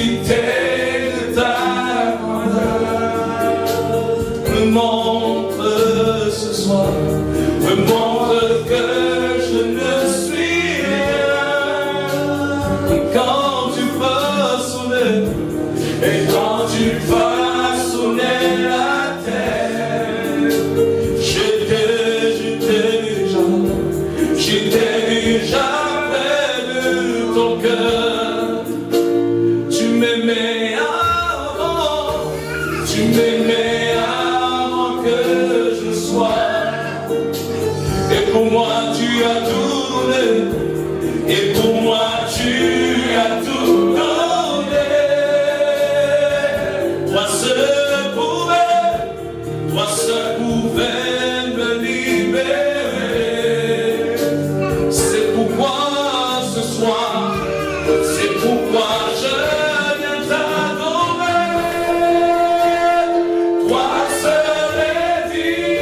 l'immensité de ta grandeur. Me montre ce soir, me montre que je ne suis rien. Et quand tu vas sonner, et quand tu vas sonner la terre, j'étais déjà près de ton cœur. Tu m'aimais avant que je sois. Et pour moi tu as tout donné, et pour moi tu as tout donné. Toi seul pouvais me libérer. C'est pourquoi ce soir, c'est pourquoi je viens t'adorer. Toi seul est digne.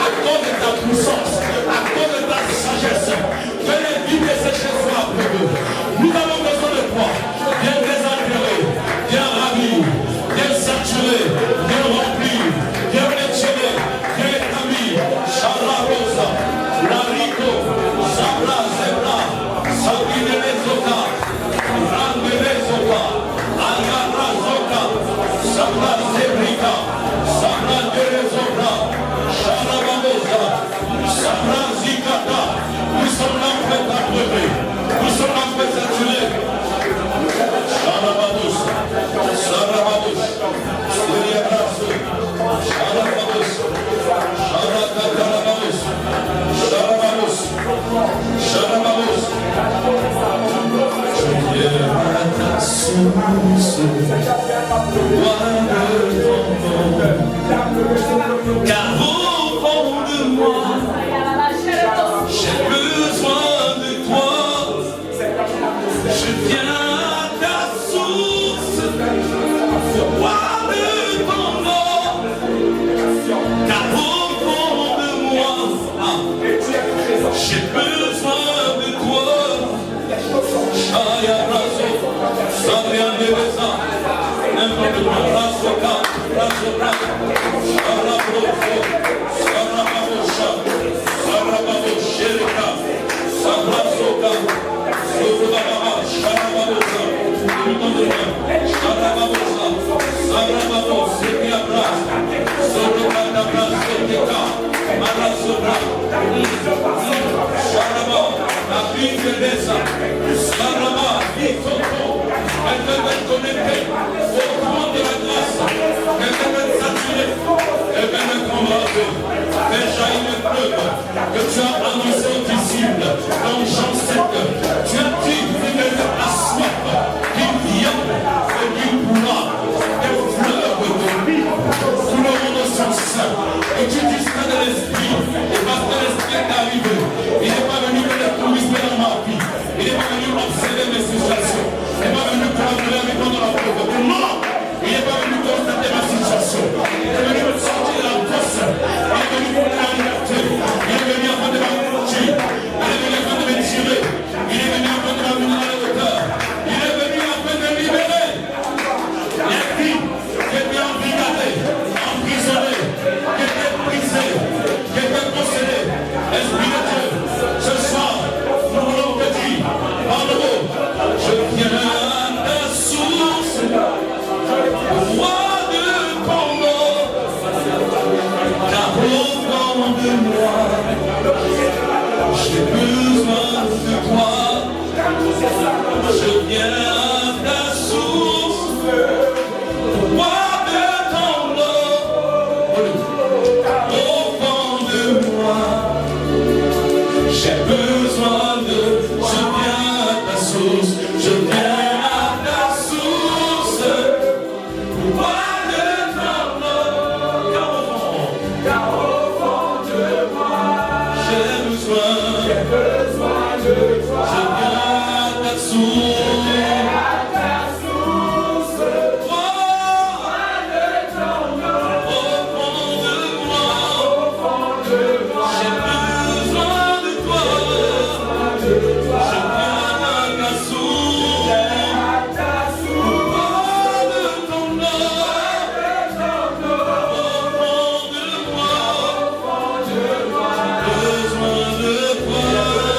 Accorde ta puissance, accorde ta J'ai besoin de toi. Aya raso, Sabrian de Beza, n'importe quoi, Rasoka, Rasoka, Sarabroso, Sarababosha, Sarababosherika, Sabrasoka, Surababa, Sharababosa, Sharababosa, Sarababos, Sepiabra, Sorokadabra, Soteka, Marasobra, Sharaba, la vie de l'Esa, Saraba, Vitoto, elle veut être connectée au courant de la grâce, elle veut être saturée, elle veut être combattue. Déjà une preuve que tu as annoncé aux disciples dans Jean 7, tu as dit qu'il a soif, qu'il vient et qu'il pourra des fleurs de vie couleront de son sein. Et tu discret de l'esprit, et parce que l'esprit est arrivé, il n'est pas venu me détruire dans ma vie, il n'est pas venu observer mes situations, il n'est pas venu collaborer avec moi dans la pauvreté. Non, il n'est pas venu constater ma situation, il est venu me sortir de la fosse, il est venu pour la liberté, il est venu afin de m'encourager, il est venu afin de me tirer, il est venu afin de m'amener à la hauteur, il est venu afin de libérer les filles qui étaient embrigadées, emprisonnées, qui étaient brisées, qui étaient possédées. Esprit de Dieu, ce soir, nous voulons te dire, par le mot, je viens à ta source, roi de Congo, car au fond de moi, j'ai besoin de toi. Je viens à ta source, roi de Congo, au fond de moi. J'ai besoin de, je viens à ta source, je viens à ta source, roi de Congo, car au fond de moi, j'ai besoin de toi, je viens à ta source. Besoin de toi.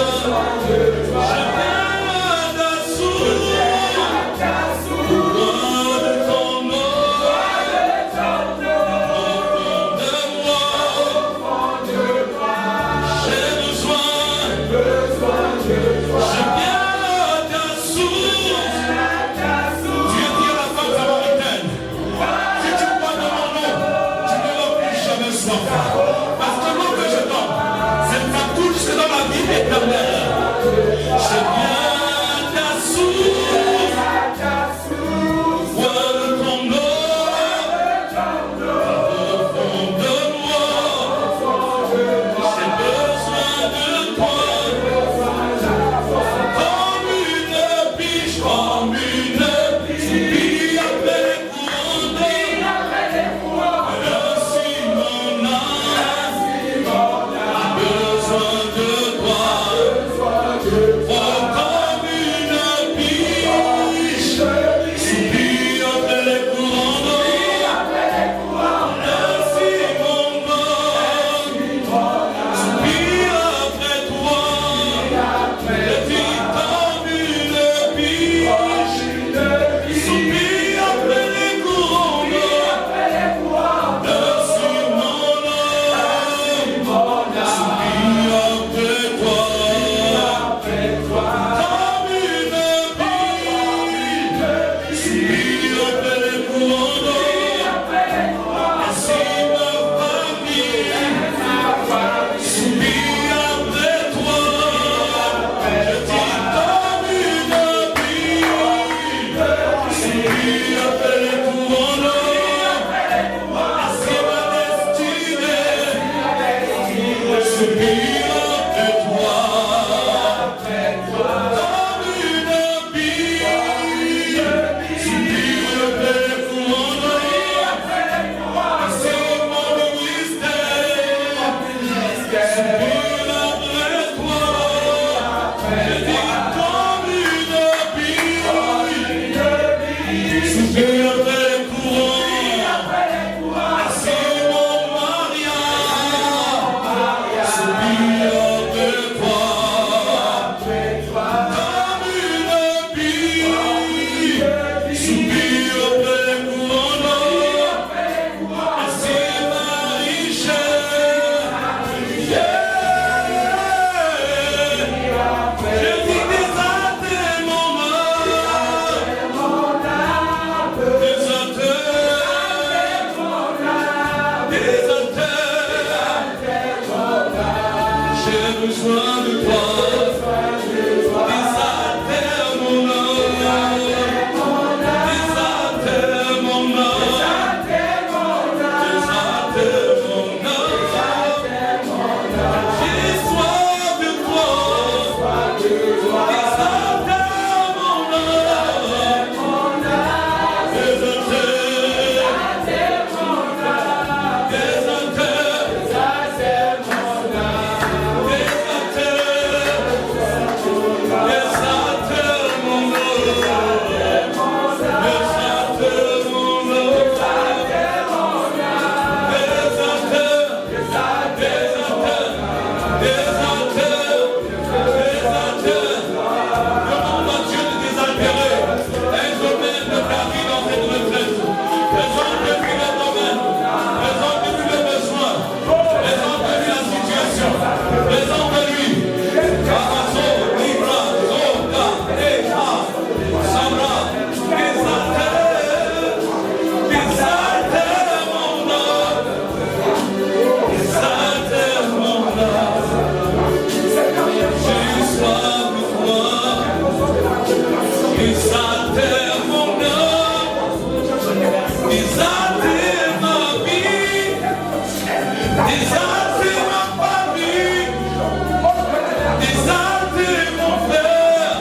désaltère mon frère,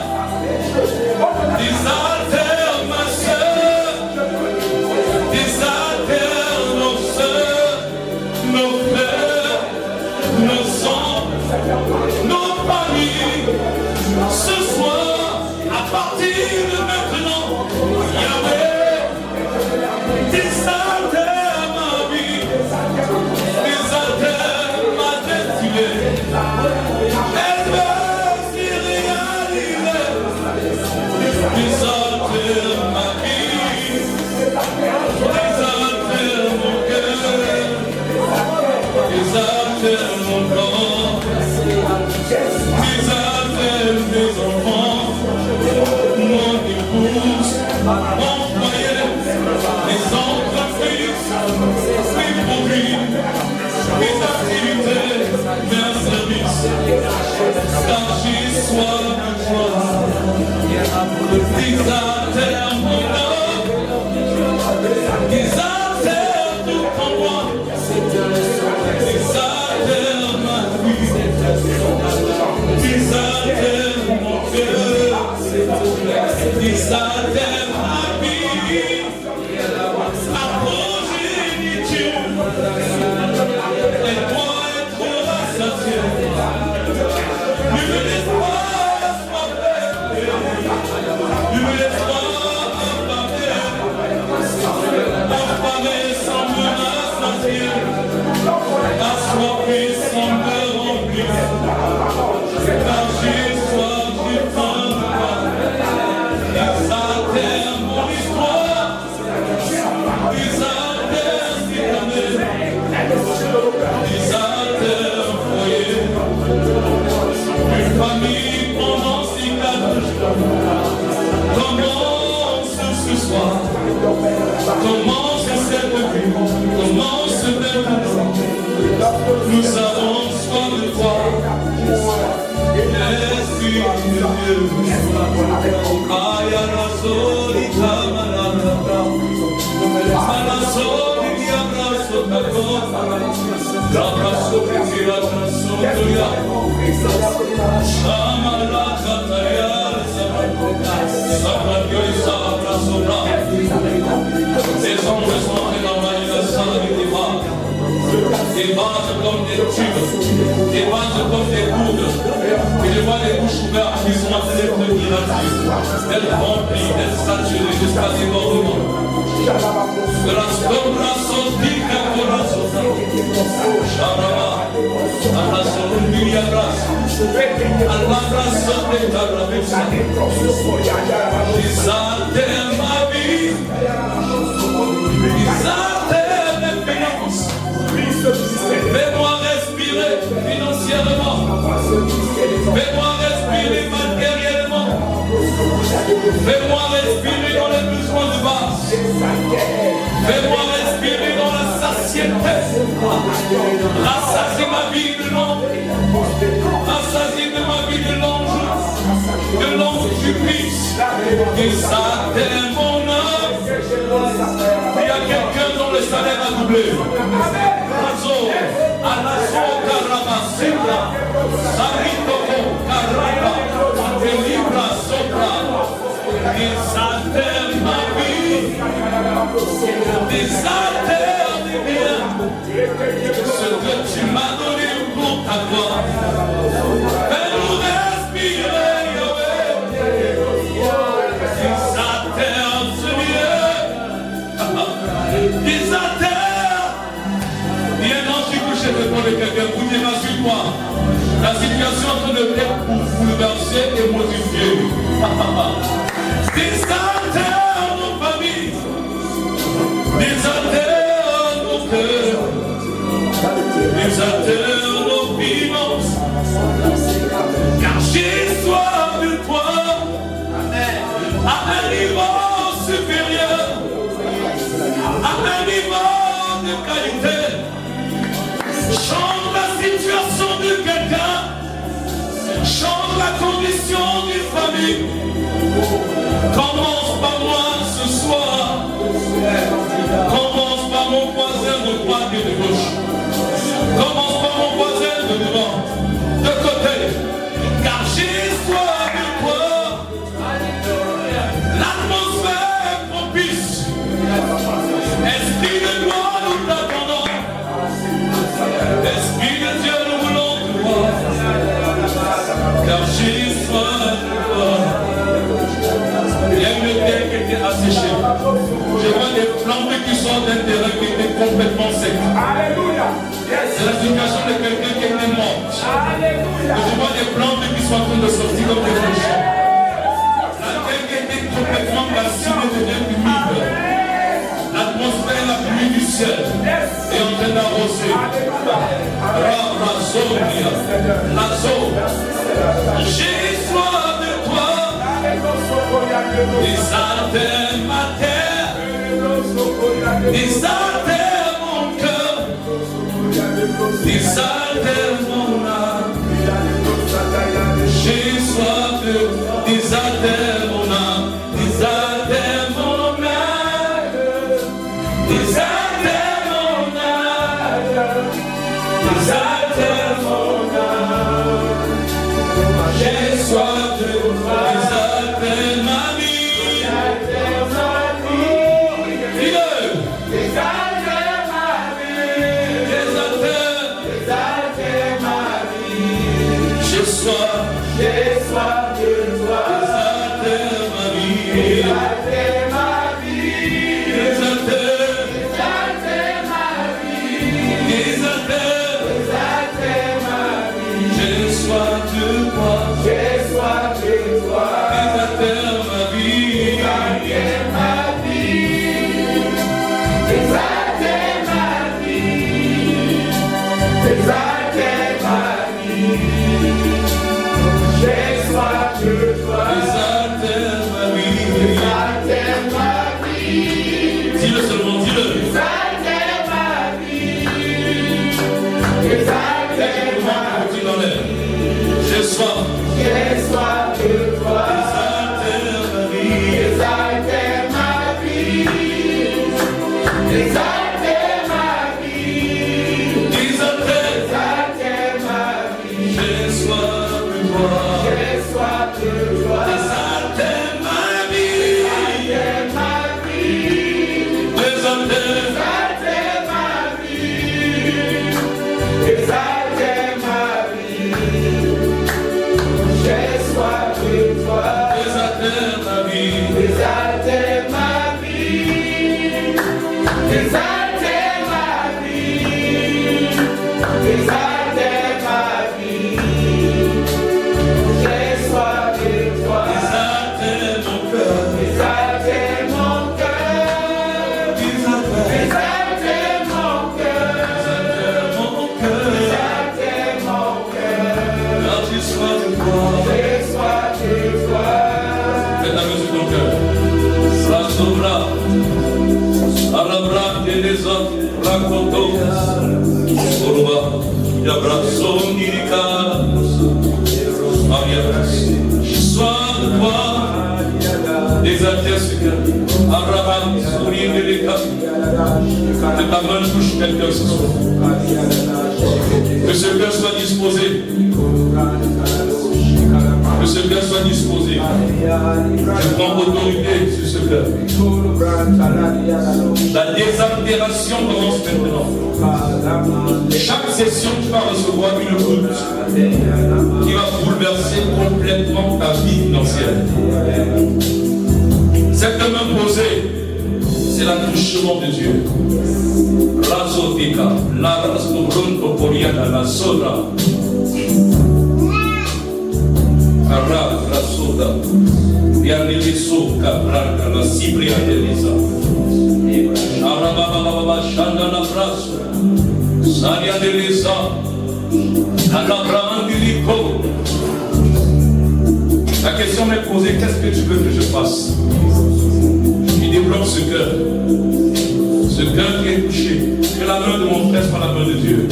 désaltère ma soeur, désaltère nos soeurs, nos frères, nos enfants, nos familles. Ce soir, à partir de maintenant, Yahweh, désaltère ma vie, désaltère ma destinée. Elle va s'y réaliser. Désaltère ma vie, désaltère mon cœur, désaltère mon corps, désaltère mes enfants, mon épouse, mon foyer, les entreprises, mes produits, mes activités, mes services, car j'y sois de toi. Désaltère mon âme, désaltère tout en moi, désaltère ma vie, désaltère mon cœur, désaltère ma vie, ma progéniture, aide-moi à être rassasié, ne me laisse pas assoiffé, ne me laisse pas affamé sans me rassasier, assoiffé sans me remplir, car j'ai soif, j'ai faim de toi. Désaltère mon histoire, désaltère cette année, désaltère un foyer, une famille pendant 6 commence ce soir, commence cette vie, commence maintenant. Nous avons soif de toi, Esprit de Dieu. Ayana solita manana, mana solita abrazo tako, abrazo que tira abrazo tuya, shamala kataya, sabra abrazo bra. Les hommes sont dans la salle du débat. Des vases comme des tubes, des vases comme des coudes, et je vois les bouches ouvertes qui sont en train d'être irradiées, d'être remplies, d'être saturées jusqu'à débordement. De la sombra sotica corazon, Sharaba, abrazo y abrazo, abrazo de ta braveza, désaltère ma vie, désaltère mes finances. Fais-moi respirer financièrement. Fais-moi respirer matériellement. Fais-moi respirer dans les besoins de base. Fais-moi respirer dans la satiété. Rassasie ma vie de l'ange. Rassasie de ma vie de l'ange. De l'ange du Christ. Désaltère mon âme. Il y a quelqu'un dont le salaire a doublé. Alaso Karama Sembra, Saritoko Karama, Delibra Sopra, désaltère ma vie, désaltère des biens, ce que tu m'as donné pour ta gloire. Fais-nous respirer, Yahweh, désaltère ce lieu, désaltère. Je vais répondre à quelqu'un, vous direz sur moi. La situation est en train de être bouleversée et modifiée. Désaltère nos familles, désaltère nos cœurs, désaltère nos finances. Car j'ai soif de toi à un niveau supérieur, à un niveau de qualité. Change la situation de quelqu'un, change la condition d'une famille. Commence par moi ce soir. Commence par mon voisin de droite et de gauche. Commence par mon voisin de devant, de côté. j'ai soif de toi. L'atmosphère est propice. Esprit de gloire, nous t'attendons. Esprit de Dieu, nous voulons te voir. Car j'ai soif de toi. Il y a une terre qui était asséchée. Je vois des plantes qui sortent d'un terrain qui était complètement sec. C'est la situation de quelqu'un qui était mort. Je vois des plantes qui sont en train de sortir comme des flèches. La terre qui était complètement calcinée devient humide. L'atmosphère, la pluie du ciel est en train d'arroser. J'ai soif de toi. Désaltère ma terre. Désaltère mon cœur. Désaltère mon âme. J'ai soif de désaltère mon âme. Désaltère mon âme. Désaltère mon âme. Désaltère mon âme. J'ai soif de désaltère ma vie. J'ai soif de toi, désaltère ma vie, désaltère ma vie, désaltère ma vie, désaltère ma vie. J'ai soif de toi, désaltère ma vie, désaltère ma vie, désaltère ma vie, désaltère ma vie. J'ai soif de toi, désaltère ma vie, désaltère ma vie. Dis-le seulement, dis-le. Désaltère ma vie, désaltère ma vie. Dis dans l'air. J'ai soif de toi, désaltère ma vie, désaltère ma vie, désaltère ma vie, désaltère ma vie. J'ai soif de toi. J'ai soif de toi, désaltère ma vie, désaltère ma vie, désaltère ma vie, désaltère ma vie. J'ai soif de toi, désaltère ma vie, désaltère ma vie, désaltère ma vie, désaltère ma vie. J'ai soif de toi, désaltère mon cœur, désaltère mon cœur, désaltère mon cœur, désaltère mon cœur. Car j'ai soif de toi, j'ai soif de toi. Faites la musique dans le cœur. Ça s'ouvra, Alabra et les autres, racontos, Urba, Yabrason, Irika. J'ai soif de toi, désaltère ce cœur. Abraham, sourire de l'écart. Que ta main touche quelqu'un ce soir. Que ce cœur soit disposé. Que ce cœur soit disposé. Je prends autorité sur ce cœur. La désaltération commence maintenant. Chaque session, tu vas recevoir une goutte qui va bouleverser complètement ta vie financière. Cette main posée, c'est l'attouchement de Dieu. Razotika, la rasmubronto poriana, la soda. Arra, la soda. Yaneliso, cabranga, la cibria de Lisa. Arababa, chanda la brasso. Saria de Lisa. Alabra Andilico. La question m'est posée, qu'est-ce que tu veux que je fasse? Il débloque ce cœur qui est touché, que la main de mon frère soit la main de Dieu,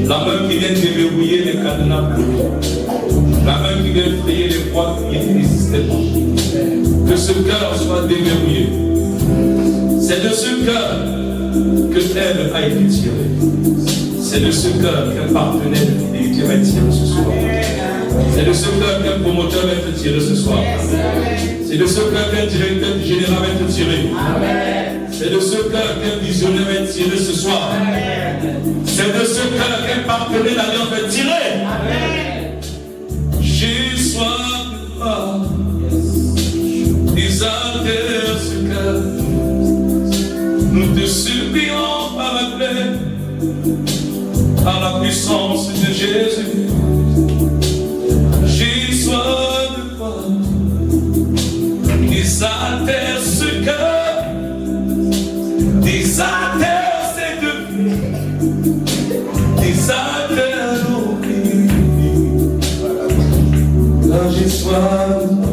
la main qui vient déverrouiller les cadenas, la main qui vient frayer les poids qui n'existaient pas, que ce cœur soit déverrouillé. C'est de ce cœur que l'Ève a été tirée. C'est de ce cœur qu'un partenaire de fidélité va tirer ce soir. C'est de ce cœur qu'un promoteur va te tirer ce soir. C'est de ce cœur qu'un directeur général va te tirer. C'est de ce cœur qu'un visionnaire va te tirer ce soir. C'est de ce cœur qu'un partenaire d'alliance va te tirer. J'ai soif de toi. Désaltère ce cœur. Nous te supplions par la plaie, par la puissance de Jésus. J'ai soif de toi. Désaltère ce cœur. Désaltère ces deux vies. Désaltère nos vies. Quand j'ai soif de toi.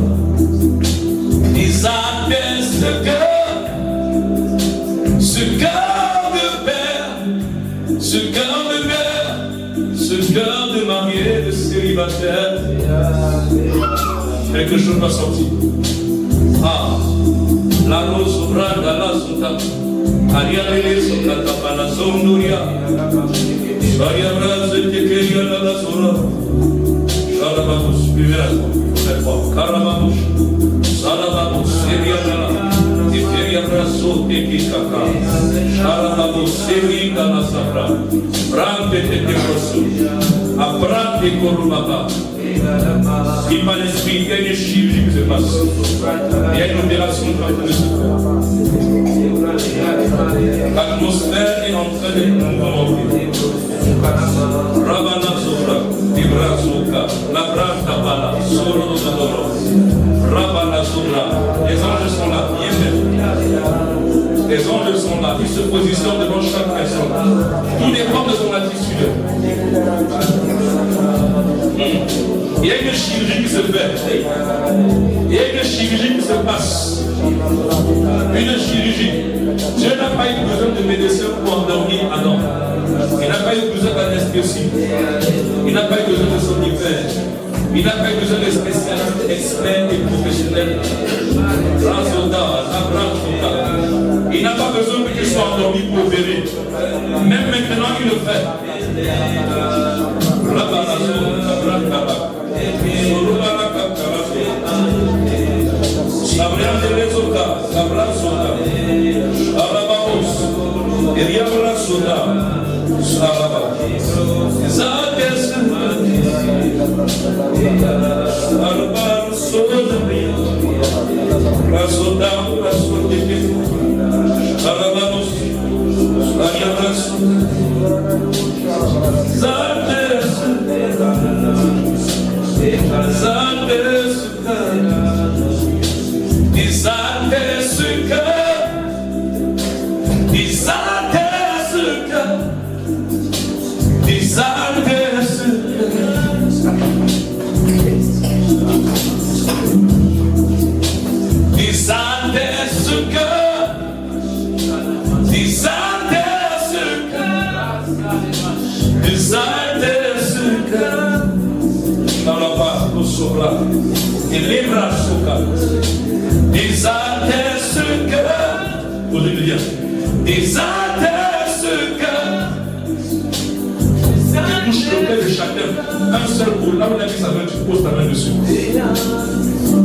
Désaltère ce cœur de père, ce cœur de mère, ce cœur de marié, de célibataire. Quelque chose va sortir. Ah, la rose branda la suta, ariane suta tapana sonduria, soria brase tekeria la sora, Karababus, vivez la foi, Karababus, Salababus, Seria la. Abraço teki kaka, Shalababo seri dana sabra, Brante te prosu, Abrante korubaba. Si par l'esprit, il y a une chirurgie qui se passe. Il y a une opération qui se fait. L'atmosphère est en train de nous remonter. Rabana Zora, Ibra Zoka, Labra Tabala, Soro Zoro, Rabana Zora. Les anges sont là, les anges sont là, ils se positionnent devant chaque personne. Tout dépend de son attitude. Il y a une chirurgie qui se fait. Il y a une chirurgie qui se passe. Une chirurgie. Dieu n'a pas eu besoin de médecin pour endormir Adam. Il n'a pas eu besoin d'anesthésie. Il n'a pas eu besoin de somnifère. Il n'a pas eu besoin de spécialistes, experts et professionnels. Il n'a pas besoin que tu sois endormi pour opérer. Même maintenant, il le fait.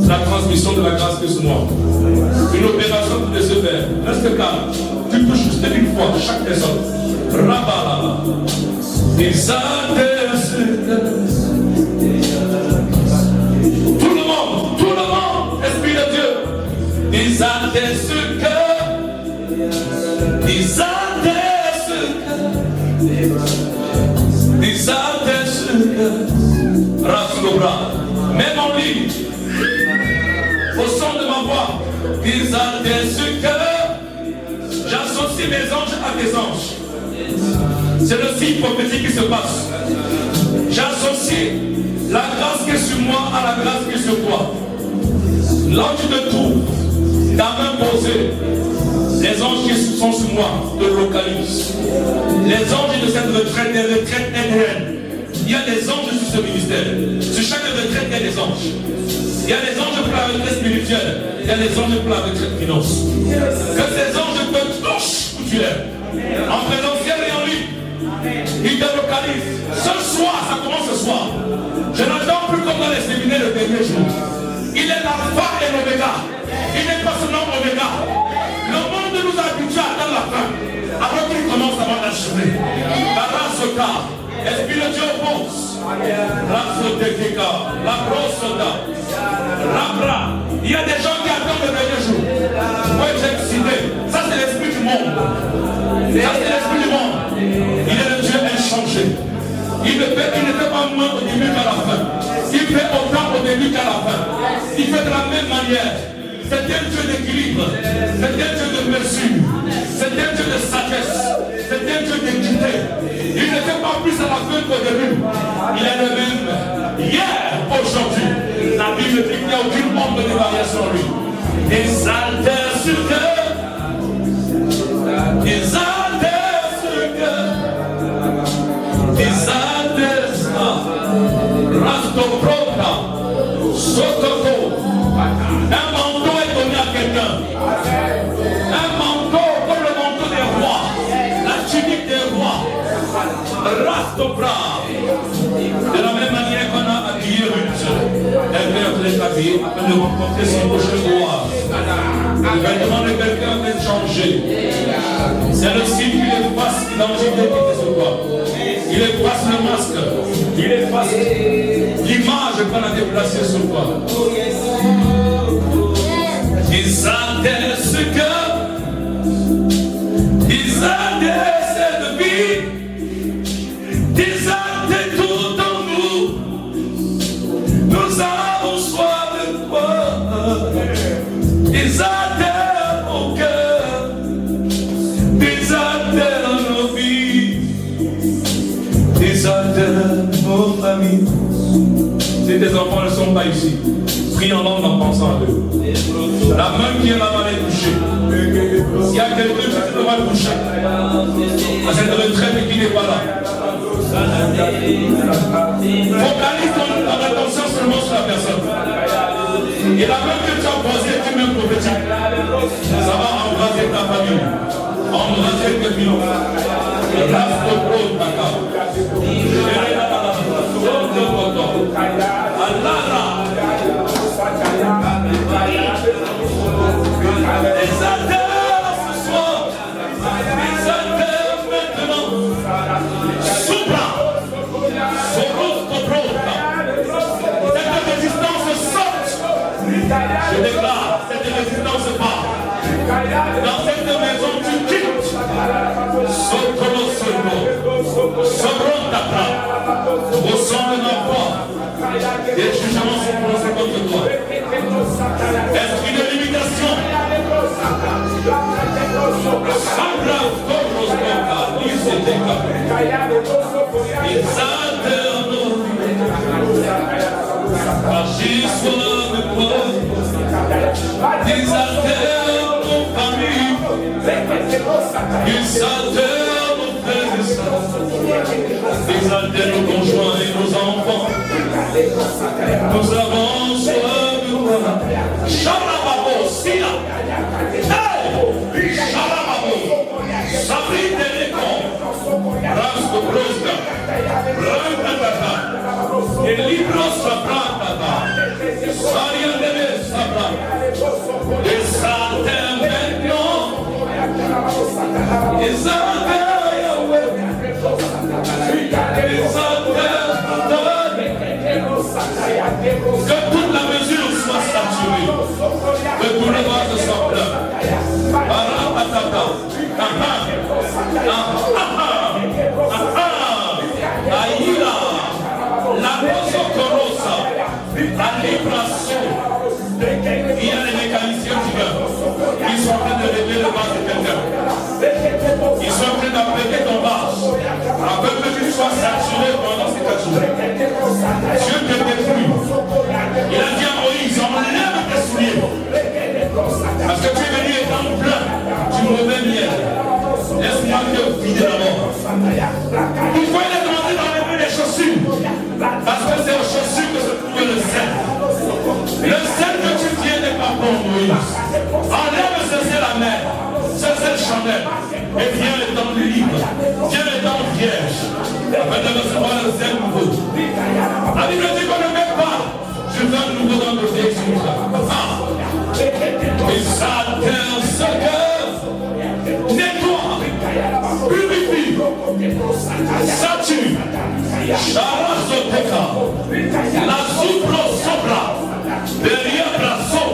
La transmission de la grâce que ce moi. Une opération qui peut se faire. Reste calme. Tu touches juste une fois chaque personne. Rabalaba. Tout le monde, Esprit de Dieu. Désaltère ce cœur. Désaltère ce cœur. Désaltère ce cœur. Rasse le bras. Même en ligne. Au son de ma voix, désaltère ce cœur. J'associe mes anges à tes anges. C'est le signe prophétique qui se passe. J'associe la grâce qui est sur moi à la grâce qui est sur toi. L'ange te trouve, ta main posée. Les anges qui sont sur moi te localisent. Les anges de cette retraite, des retraites éternelles. Il y a des anges sur ce ministère. Sur chaque retraite, il y a des anges. Il y a des anges pour la retraite spirituelle. Il y a des anges pour la retraite finance. Que ces anges te touchent où tu es. En présentiel et en ligne. Ils te localisent. Ce soir, ça commence ce soir. Je n'attends plus comme dans les L'esprit de Dieu oppose. La brosoda. Il y a des gens qui attendent le dernier jour. Moi, j'ai excité. Ça, c'est l'esprit du monde. Ça, c'est l'esprit du monde. Il est le Dieu inchangé. Il ne fait pas moins au début qu'à la fin. Il fait autant au début qu'à la fin. Il fait de la même manière. C'est un Dieu d'équilibre. C'est un Dieu de mesure. C'est un Dieu de sagesse. C'est un Dieu d'équité. Il ne fait pas plus à la fin qu'au début. Il est le même hier, aujourd'hui. La Bible dit qu'il n'y a aucune ombre de variation sur lui. Des altères sur cœur. Des altères sur cœur. Des altères. Rastoprota. Sototo. Un manteau est donné à quelqu'un. Un manteau comme le manteau des rois. La tunique des rois. Rastopra. De la même manière qu'on a habillé Ruth, elle vient être habillée afin de rencontrer son prochain roi. Le vêtement de quelqu'un va être changé. C'est le signe qu'il efface l'identité qui était sur toi. Il efface le masque. Il efface l'image qu'on a déplacée sur toi. Ils adhèrent ce cœur. Ils adhèrent cette vie. Ils adhèrent tout en nous. Nous avons soif de toi. Ils adhèrent au cœur. Ils adhèrent nos vies. Ils adhèrent nos familles. Si tes enfants ne sont pas ici, prie en langue en pensant à eux. La main qui est là-bas est touchée. Il y a quelqu'un qui devra le toucher. À cette retraite et qui n'est pas là. Focalise ton attention seulement sur la personne. Et la main que tu as posée, tu même prophétique. Ça va embraser ta famille. Embraser tes filons. Reste au pro de ta carte. Les adhèrent ce soir. Les adhèrent maintenant. Soupra. Cette résistance saute. Je déclare, cette résistance part. Dans cette maison, tu quittes. Sotolo sotolo. Sobrotaka. Au son de ma voix. Des jugements sont prononcés contre toi. Esprit de limitation. Sambra Koroskoka. Liseteka. Ils adhèrent nos vies. Agis sur le corps. Ils adhèrent nos familles. Ils adhèrent nos frères et sœurs. Ils adhèrent nos conjoints et nos enfants. Nous avons soif de toi. Sharababo, Sila. Hey! Sharababo. Sabri Telecom. Rasto Broska. Brantata. Et Libros Sabrantata. Sarian Debe Sabra. Et Satem Benyon. Et Satem Yahweh. Et Satem que toute la mesure soit saturée. Que tout le monde soit plein. Barapatata. Aïra. La Rosokorosa. La libration. Il y a les mécaniciens qui viennent. Ils sont en train de régler le vase de quelqu'un. Ils sont en train d'appeler ton vase. Afin que tu sois saturé pendant ces 4 jours. Dieu te détruit. Il a dit à Moïse, enlève tes souliers. Parce que tu es venu étant plein du mauvais miel. Laisse-moi te vider d'abord. Pourquoi il a demandé d'enlever les chaussures? Parce que c'est aux chaussures que se trouve le sel. Le sel que tu tiens n'est pas bon, Moïse. Enlève ce sel amer, ce sel chanel. Et viens le temps libre. Viens le temps vierge. Afin de recevoir le sel nouveau. La Bible dit qu'on ne met pas. Je veux un nouveau dans nos Jésus. Et ça terre ce cœur. Nettoie. Purifie. Sature. Charazoteka, la supro sobra, derrière brasso.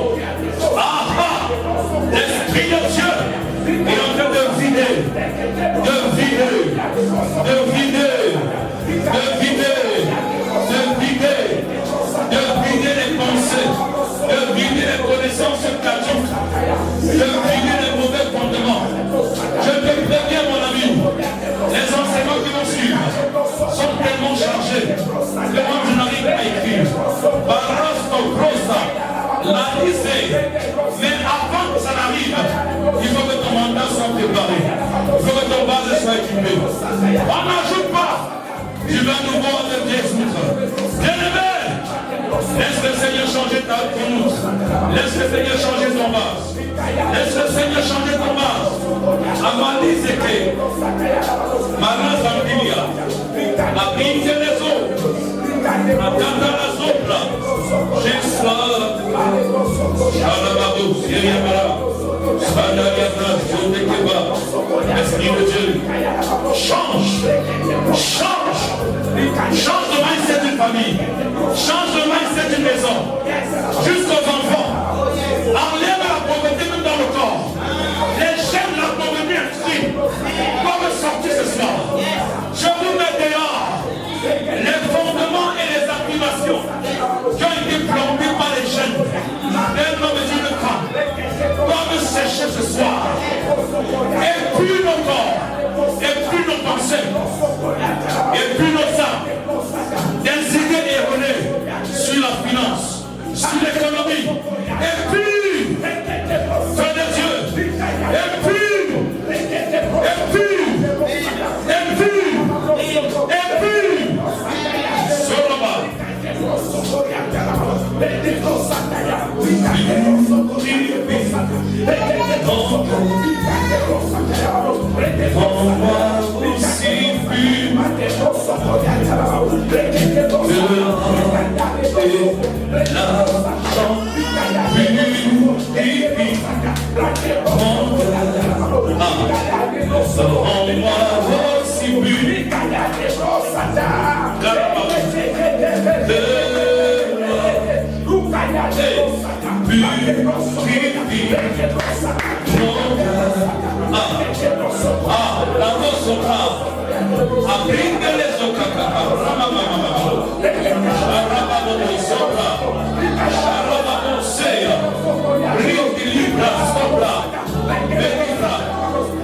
Aha, l'Esprit de Dieu est en train de vider, de vider, de vider, de vider, de vider, de vider les pensées, de vider les connaissances caduques, de vider les mauvais fondements. Je te préviens, mon ami, les enseignements qui vont suivre sont tellement chargés que moi je n'arrive pas à écrire. Barasto, Rosa, la lisée. Mais avant que ça n'arrive, il faut que ton mandat soit préparé. Il faut que ton base soit équipé. On n'ajoute pas. Tu vas nous voir de pièces outre. Bien-aimé, laisse le Seigneur changer ta conduite. Laisse le Seigneur changer ton base. Laisse le Seigneur changer ton base. Amalizeke, Marazambilia, Abinde les eaux, Atanda la sopra, Jessoir, Shalababou, Siriamara, Sadariabra, Jodekeba, Esprit de Dieu, change de mindset d'une famille, change de mindset d'une maison, jusqu'aux enfants, enlève la pauvreté même dans le corps. Les chaînes de la pauvreté inscrites doivent sortir ce soir. Je vous mets dehors les fondements et les activations qui ont été plombés par les jeunes d'un homme et d'une femme doivent sécher ce soir. Et puis nos corps, et puis nos pensées, et puis nos âmes, des idées erronées sur la finance, sur l'économie, et puis Feu de Dieu, et puis, Soroba. Rends-moi aussi plus l'argent rends-moi aussi plus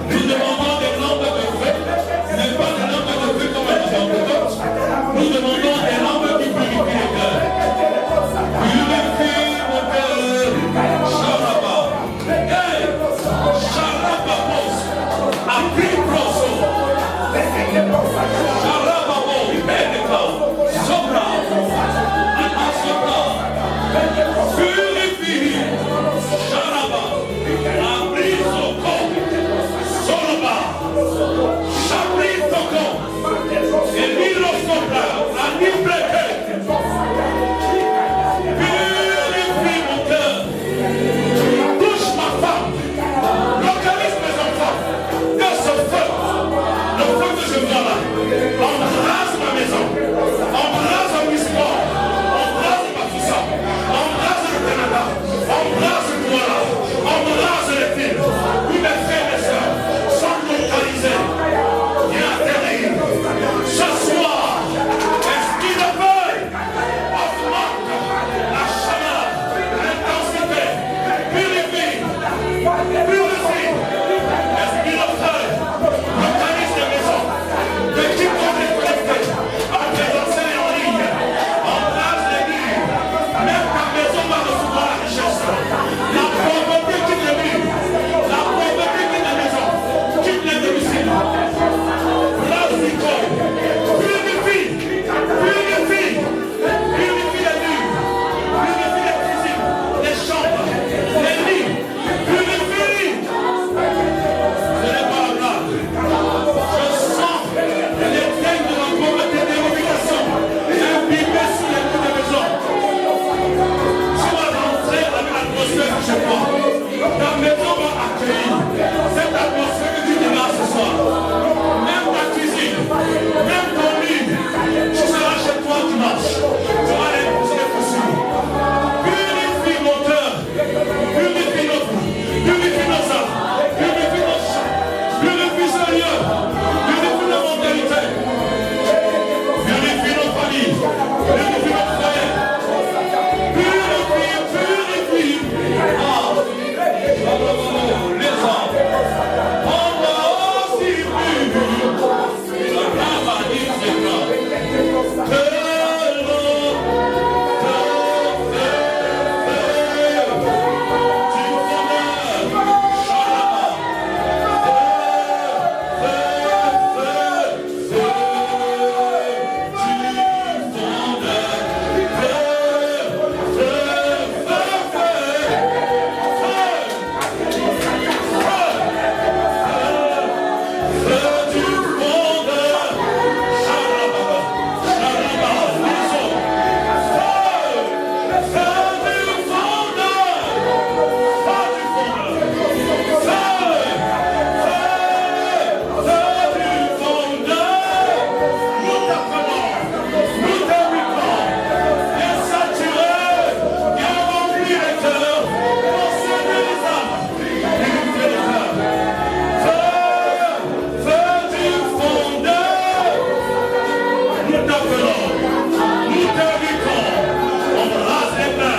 nous demandons des lampes de feu, mais pas des lampes de feu comme elles sont orthodoxes. Nous demandons des lampes qui purifient les cœurs. Purifie mon cœur. Sharaba. Hey! Sharaba Bos. Apri Proso. Sharaba Bos. Medeka. Sobra. Anasopra. Nous t'invitons, embrasse les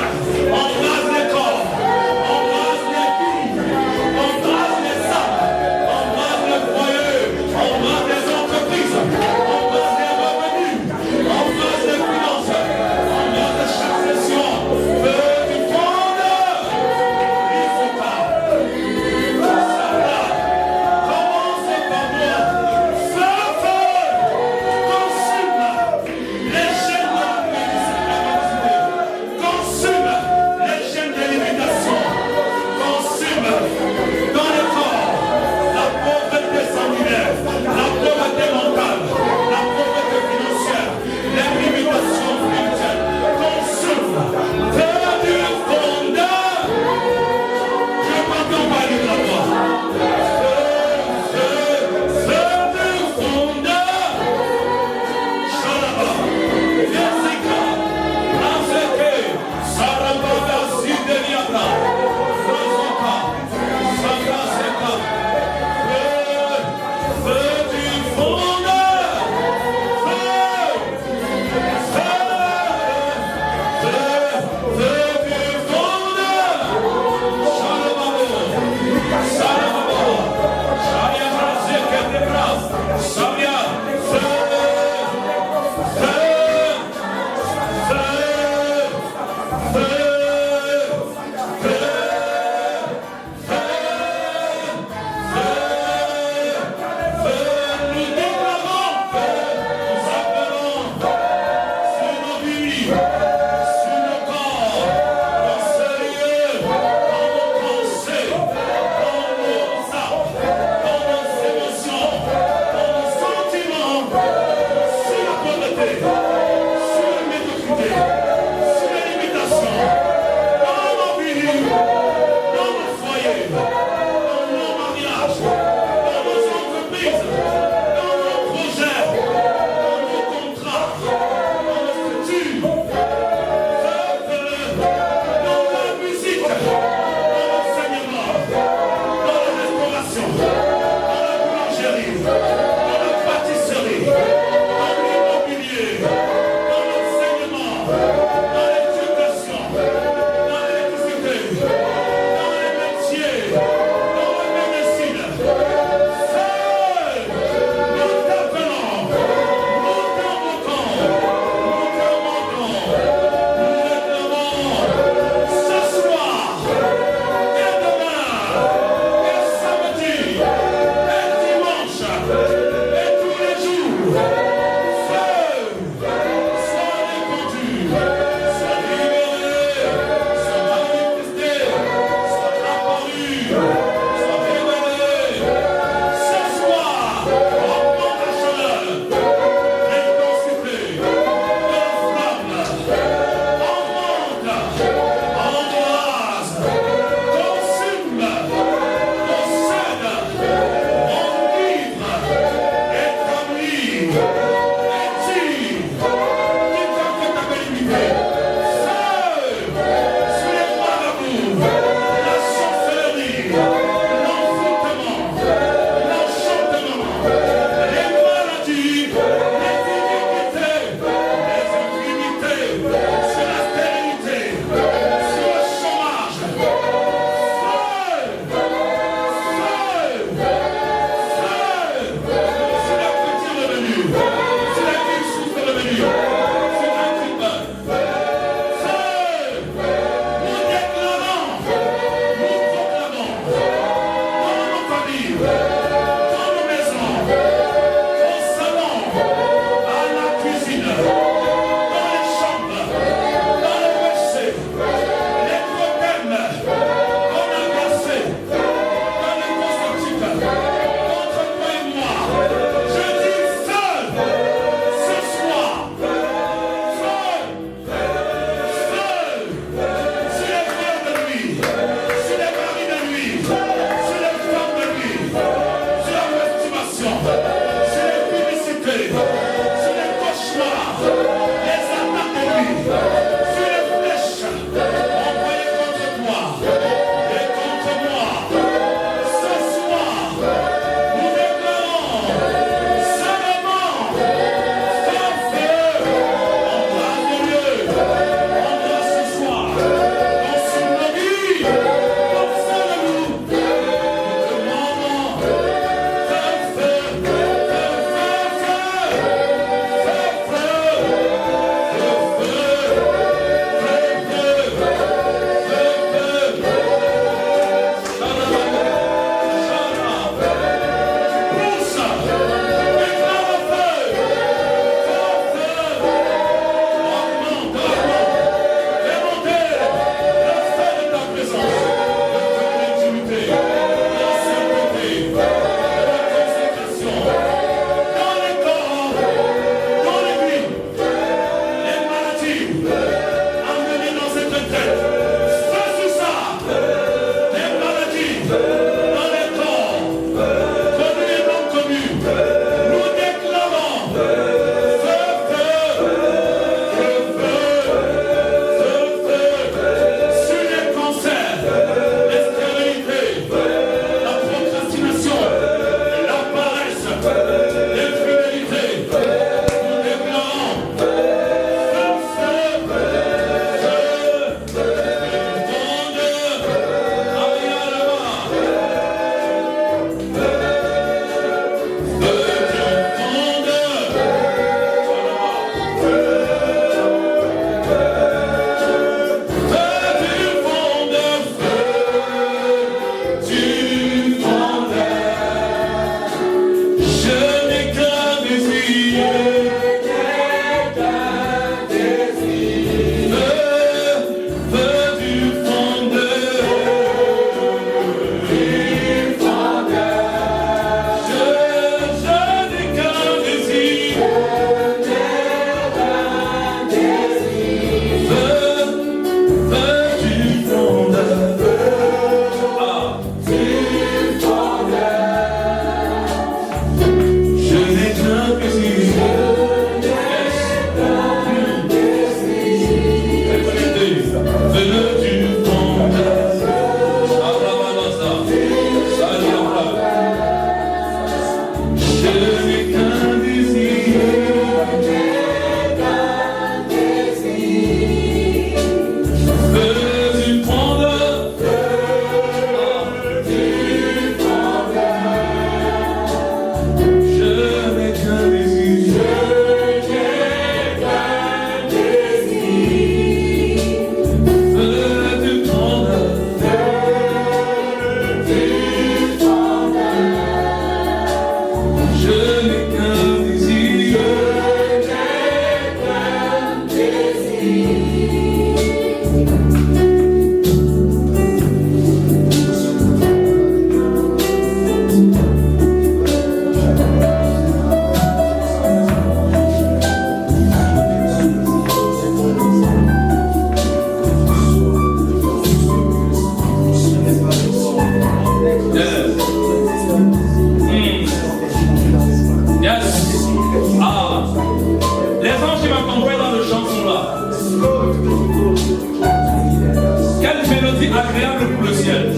Agréable pour le ciel.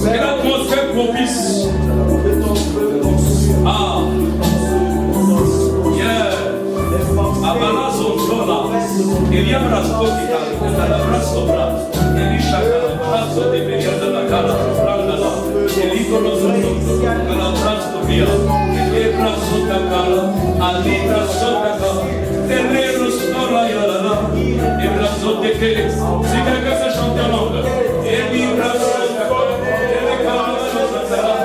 Quelle atmosphère propice. Ah. Yeah. Abalazo Zola. Elia Rastoki. Rastola. Eli Shakala. Rasto de Beria de la Cara. Rangala. Eli Colozono. Cala Trastovia. Eli Rasota Cala. Ali Rasota Cala. Terreno Stola Yalala. Et Rasote Kele. Si quelqu'un se chante en langue. Eli Rasota Cala. Eli Cala Cala.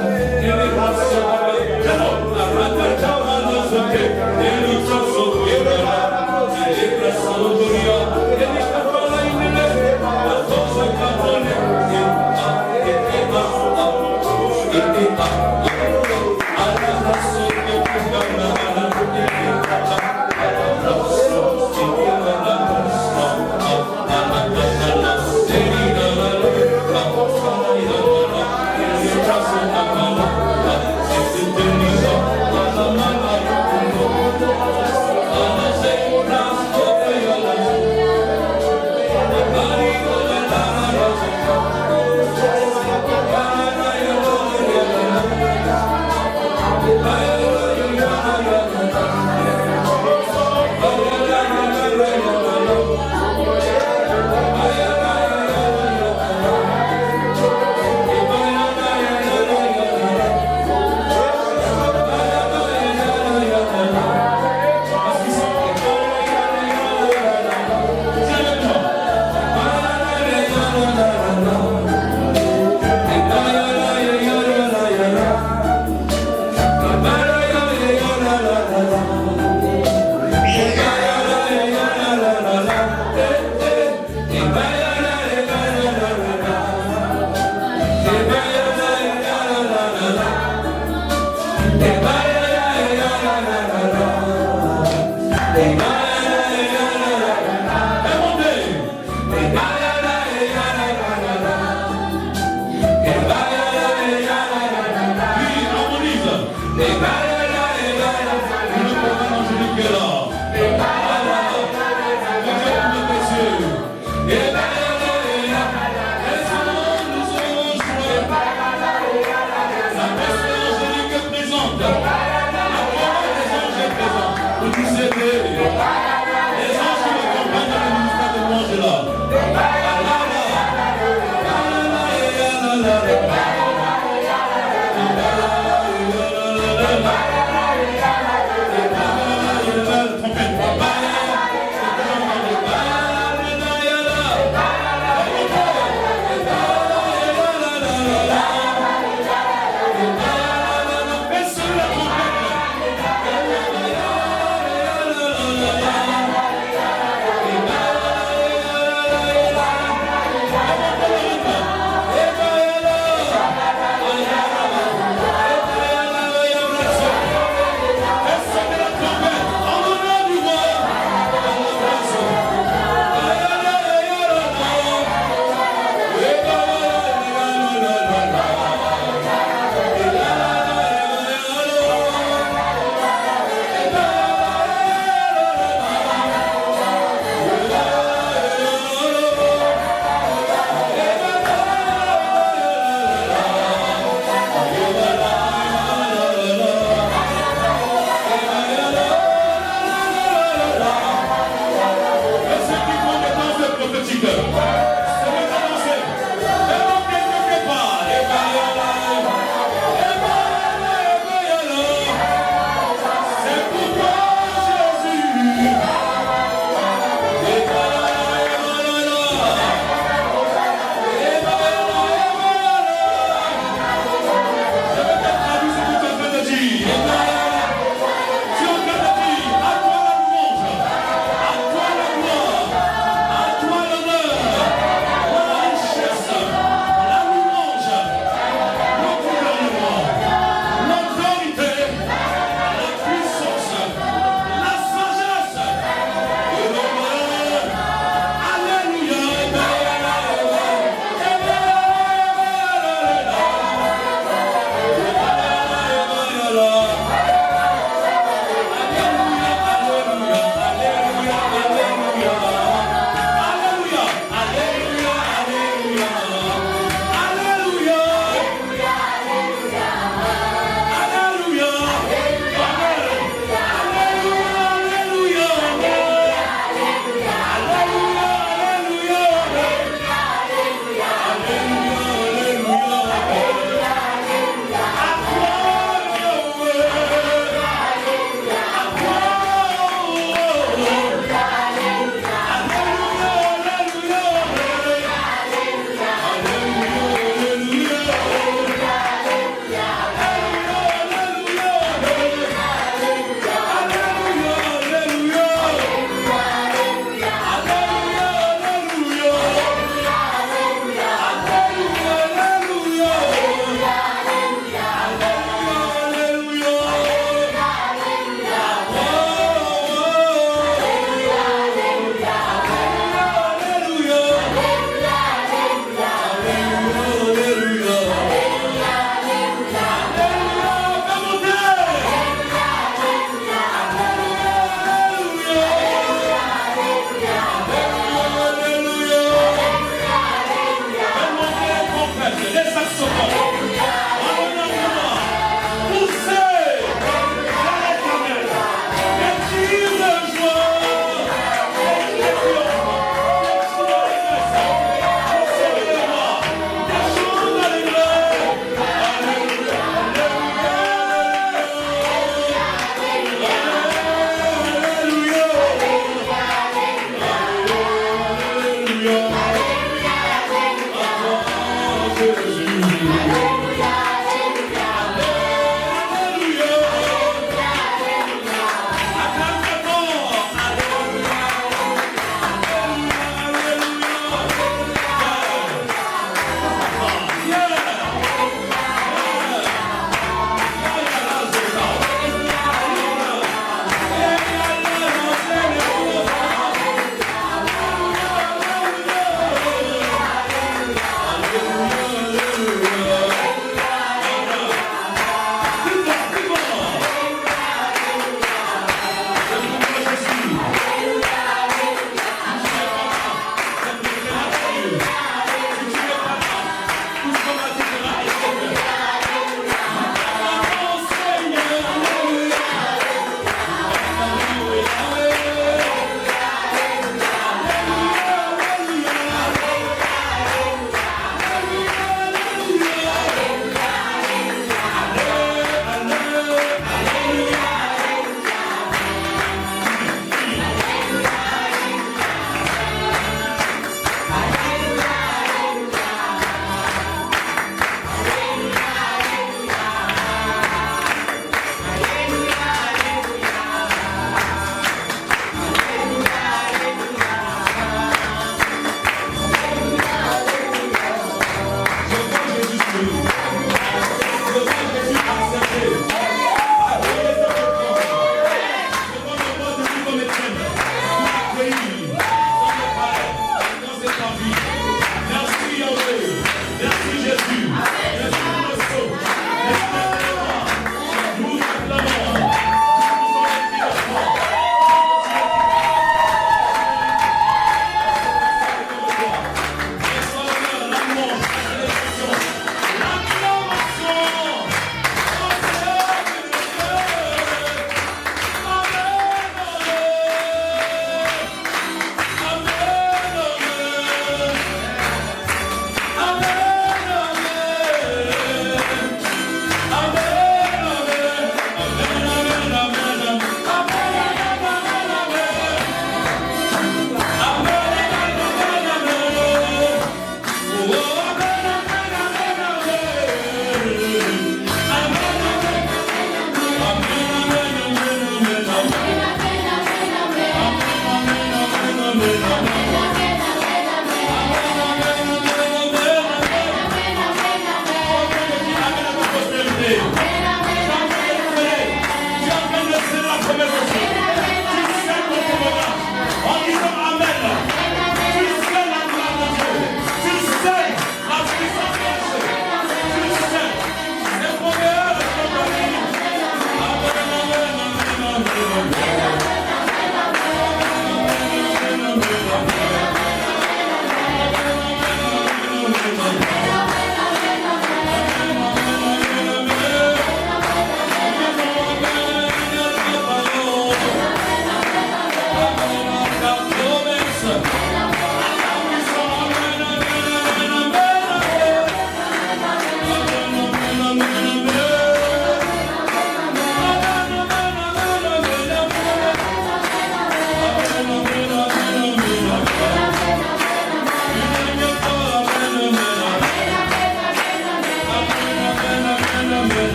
Eli Rasota Cala. Arrata Cala Zote. Eli Rasota Cala. Eli Rasota Cala. Eli Cala Inele. Rasota Cala. Allah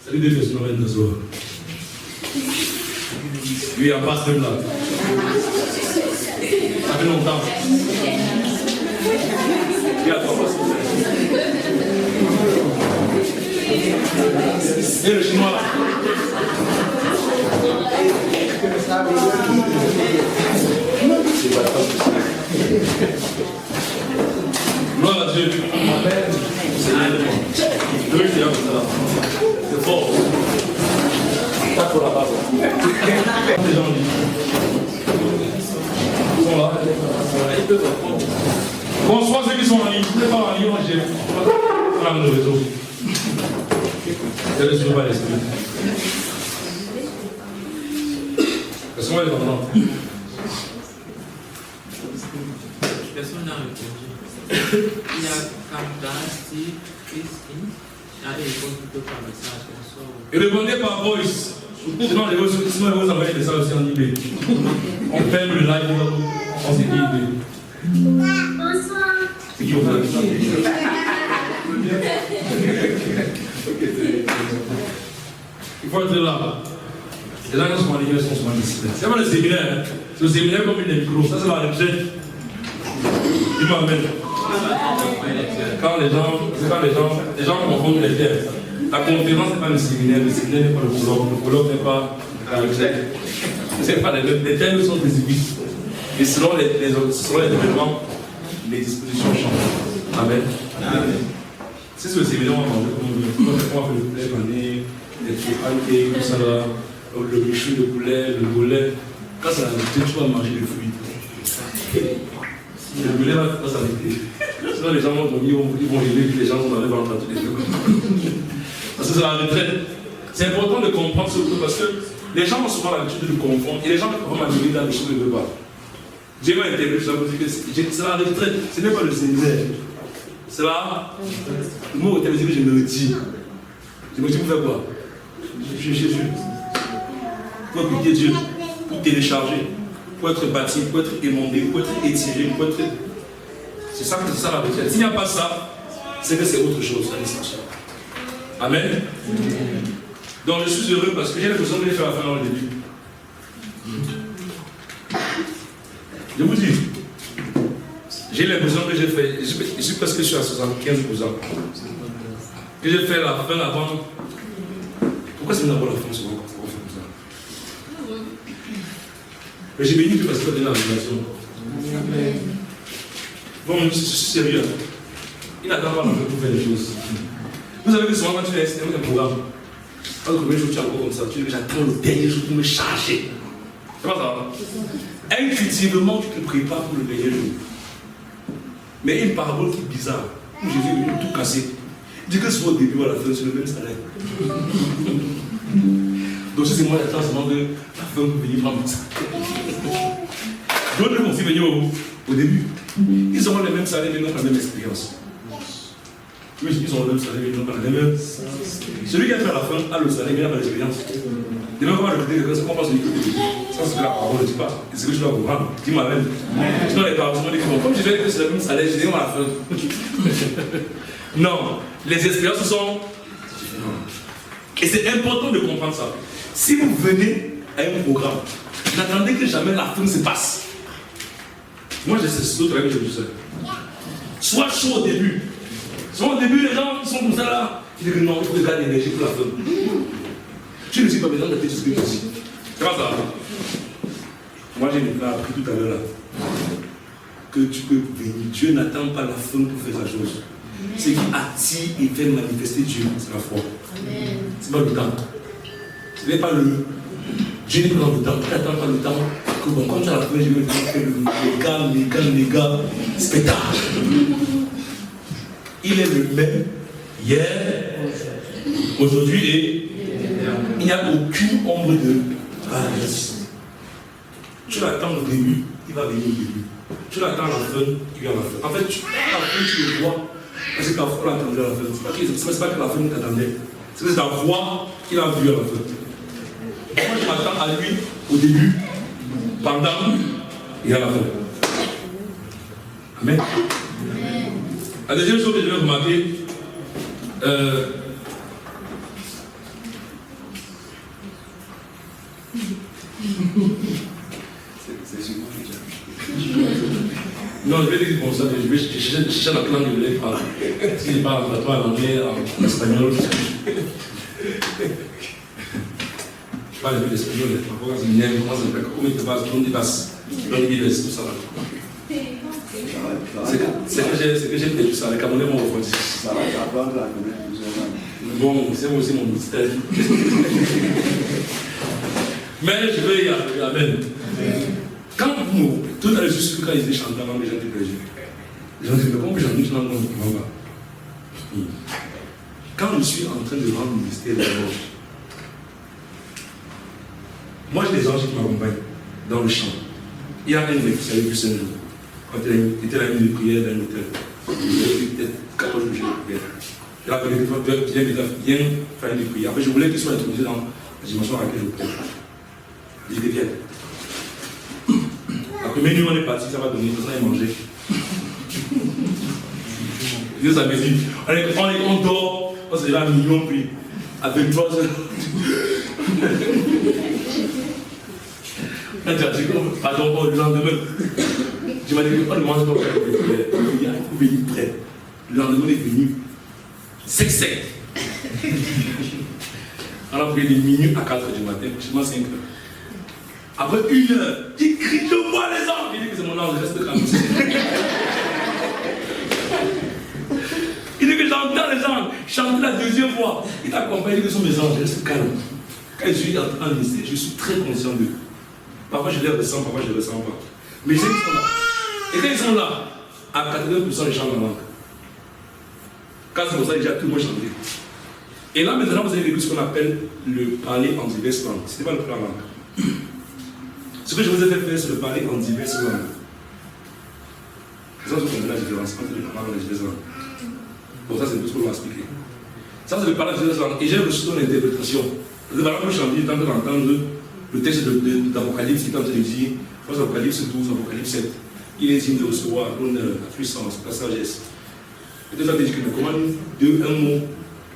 Salut des personnes de soir. Lui, en passe même là. Ça fait longtemps. Il y a trois passes. Et le chinois là. Gloire à Dieu. C'est fort. Pas pour la base. Les gens disent. Ils sont là. Bonsoir ceux qui sont en ligne. Vous n'êtes pas en ligne, j'ai pas de réseau. Je ne suis pas l'esprit. Laisse-moi les entendre. Personne n'a répondu. Il y a Kamda, Steve, Christine. Il y a des réponses plutôt par message. Et répondez par voice. Sinon, les voices vous envoyer des messages aussi en IB. On ferme le live, on s'est dit IB. Bonsoir. C'est qui on fait ça? Il faut être là. Les gens qui sont en ligne sont souvent disciplinés. C'est pas le séminaire. C'est le séminaire comme une micro. Ça, c'est la retraite. Il m'amène. Quand les gens confondent les termes. La conférence n'est pas le séminaire n'est pas le colloque n'est pas la retraite. C'est pas les termes sont spécifiques. Et selon les événements, les dispositions changent. Amen. C'est ce séminaire, on va manger comme on va faire le poulet pané, les pancakes, tout ça là, le michou de poulet, le boulet. Quand ça va arrêter, tu vas manger le fruit. Le boulet va s'arrêter. Sinon les gens vont dormir, ils vont rêver que les gens sont dans les ventres à tous les deux. Parce que c'est la retraite. C'est important de comprendre ce truc parce que Les gens ont souvent l'habitude de confondre et les gens vont m'admirer dans les choses de pas. Dieu m'a interrogé, je vous dis que c'est la retraite, ce n'est pas le séminaire. C'est là, le mot que je me dis. Je me dis, vous faites quoi? Je suis Jésus. Pour écouter Dieu, pour télécharger, pour être bâti, pour être émondé, pour être étiré, pour être. C'est ça la retraite. S'il n'y a pas ça, c'est que c'est autre chose, c'est l'essentiel. Amen. Donc je suis heureux parce que j'ai l'impression que j'ai fait la fin dans le début. Je vous dis, j'ai l'impression que j'ai fait, je suis presque sûr à 75%. Que j'ai fait la fin avant. Pourquoi c'est d'abord la fin souvent qu'on fait comme ça? Mais j'ai béni Dieu parce qu'il a donné la révélation. Bon, je suis sérieux. Il n'attend pas la fin pour faire les choses. Vous savez que souvent quand tu es un programme, quand le premier jour tu es encore comme ça, tu dis que j'attends le dernier jour pour me charger. C'est pas ça. Intuitivement, tu te prépares pour le dernier jour. Mais une parabole qui est bizarre, où Jésus est venu tout casser. Il dit que soit au début ou à la fin, c'est le même salaire. Donc si c'est moi, j'attends seulement de la fin pour venir prendre ça. D'autres vont aussi venir au début. Ils auront le même salaire, mais ils n'ont pas la même expérience. Oui, ils ont le même salaire, mais ils n'ont pas la même. Celui qui a fait à la fin a le salaire, mais il n'a pas l'expérience. De même, comment recruter quelqu'un, c'est qu'on pense que ça, c'est que la parole ne dit pas. Et c'est que je dois vous rendre. Dis-moi même. Sinon, les paroles, comme je vais que c'est le même salaire, je dis à la fin. Non, les expériences sont différentes. Et c'est important de comprendre ça. Si vous venez à un programme, n'attendez que jamais la fin se passe. Moi, j'ai ce autre que je dis ça. Sois chaud au début. Souvent au début, les gens qui sont comme ça là, ils disent que non, il faut garder l'énergie pour la fin. Tu ne suis pas besoin de faire ce que tu dis. C'est pas ça. Moi, j'ai appris tout à l'heure là que tu peux venir. Dieu n'attend pas la fin pour faire sa chose. Ce qui attire et fait manifester Dieu, c'est la foi. C'est pas le temps. Ce n'est pas le. Dieu n'est pas dans le temps. Il n'attend pas le temps. Que bon, comme tu as la fin, je vais faire le méga spectacle. Il est le même hier, aujourd'hui et il n'y a aucune ombre de variation. Tu l'attends au début, il va venir au début. Tu l'attends à la fin, il vient à la fin. En fait, à la fin, tu le vois. Parce que ta foi l'attendait à la fin. C'est pas que la fin t'attendait. C'est que c'est ta foi qu'il a vu à la fin. Moi, je m'attends à lui au début, pendant et à la fin. Amen. La deuxième chose que je vais remarquer, c'est sur moi. Non, je vais dire comme ça, je vais chercher la langue que je vais parler. Si je parle en toi, en anglais, en espagnol. Je parle un peu d'espagnol, parfois quand c'est bien, comment ça s'appelle, comment il te passe, comment il passe, tout ça là. C'est que j'ai perdu ça, les Camerounais m'ont refondé. Bon, c'est aussi mon mystère. Mais je vais y arriver, amen. Quand vous, tout à l'heure, je suis quand ils étaient chantés avant que les gens étaient perdus. Les gens disent, mais comment j'en ai une langue, comment va? Quand je suis en train de rendre le mystère de l'ange, moi j'ai des anges qui m'accompagnent dans le champ. Il y a un de mes fils qui avait vu 5 jours. Quand il était la nuit de prière d'un hôtel, il y avait peut-être 14 jours de prière. Je l'ai appelé, viens faire une prière. Après, je voulais qu'il soit introduit dans la dimension à laquelle je prie. Il était bien. La première nuit, on est parti, ça va donner, ça va manger. Dieu ça me dit, on dort, on se lève à minuit, on prie. À 23 heures. Quand tu as dit, pardon, le lendemain, je m'ai dit, on ne mange pas il faut venir près. Le lendemain, on est venu sec. On a pris des minutes à 4 h du matin, chez moi 5 h. Après 1 heure, il crie, je vois les anges. Il dit que c'est mon ange, reste calme. Il dit que j'entends les anges chanter la deuxième fois. Il t'accompagne, il dit que ce sont mes anges, reste calme. Quand je suis en train de lycée, je suis très conscient d'eux. Parfois je les ressens, parfois je ne les ressens pas. Mais je sais qu'ils sont là. Et quand ils sont là, à 80%, ils chantent la langue. Quand c'est pour ça, déjà tout le monde chanter. Et là, maintenant, vous avez vécu ce qu'on appelle le parler en diverses langues. Ce n'est pas le plan langue. Ce que je vous ai fait faire, c'est le parler en diverses langues. Vous comprenez la différence entre le parler en diverses langues. Bon, ça, c'est tout ce qu'on va expliquer. Ça, c'est le parler en diverses langues. Et j'ai reçu ton interprétation. Parce que, par exemple, je suis en train d'entendre le texte d'Apocalypse qui est en train de dire, je pense Apocalypse 12, Apocalypse 7. Il est digne de recevoir l'honneur, la puissance, la sagesse. Et tout ça, tu dis que comment un mot,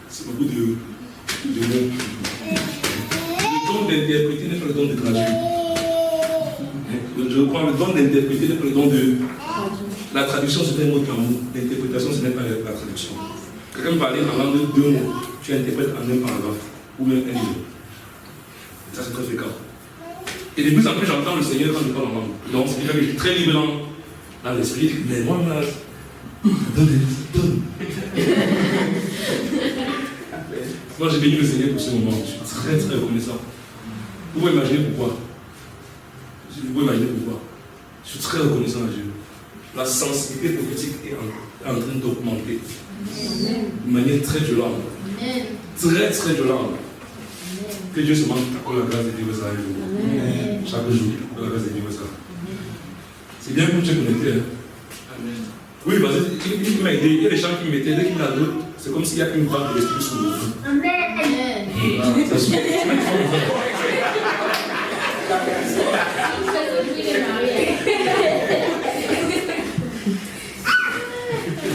c'est beaucoup de mots. Le don d'interpréter n'est pas le don de traduire. Je crois que le don d'interpréter n'est pas le don de. La traduction, c'est un mot d'amour. L'interprétation, ce n'est pas la traduction. Quelqu'un me parlait en langue de 2 mots, tu interprètes en un paragraphe, ou même un livre. Ça, c'est très fréquent. Et de plus en plus, j'entends le Seigneur quand je parle en langue. Donc, c'est quelqu'un qui est très libre dans l'esprit. Mais moi, là, donne. Moi, j'ai béni le Seigneur pour ce moment. Je suis très, très reconnaissant. Vous pouvez imaginer pourquoi. Je suis très reconnaissant à Dieu. La sensibilité prophétique est en train d'augmenter. De manière très violente. Très, très violente. Que Dieu se manque pour la grâce de Dieu ça arrive. Chaque jour, pour la grâce de Dieu ça. C'est bien que tu es connecté. Hein? Oui, parce qu'il m'a aidé. Il y a des gens qui m'étaient, dès qu'il y a d'autres, c'est comme s'il y a une vague de l'esprit sur vous.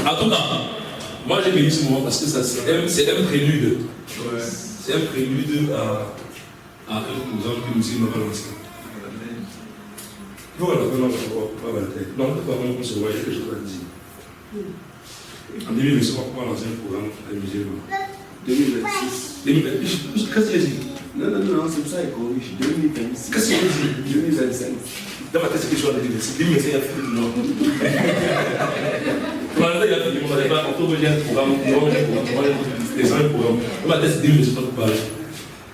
En tout cas, moi j'ai béni ce moment parce que c'est un prélude. C'est un prélude à un cousin que nous sommes dans l'ancien. Voilà, non, on se voit, il y a quelque chose à dire. En 2026, on va lancer un programme à musulman. 2026. 2026. Qu'est-ce qu'il dit? Non, c'est ça, il corrige. 2026. Qu'est-ce qu'il dit? 2025. Dans ma tête, c'est quelque chose à dire. 2025, il y a plus de moi. Dans ma tête, il y a plus de moi. On octobre, il y a un programme. Il y a un programme. Dans ma tête, c'est 2026 pour parler.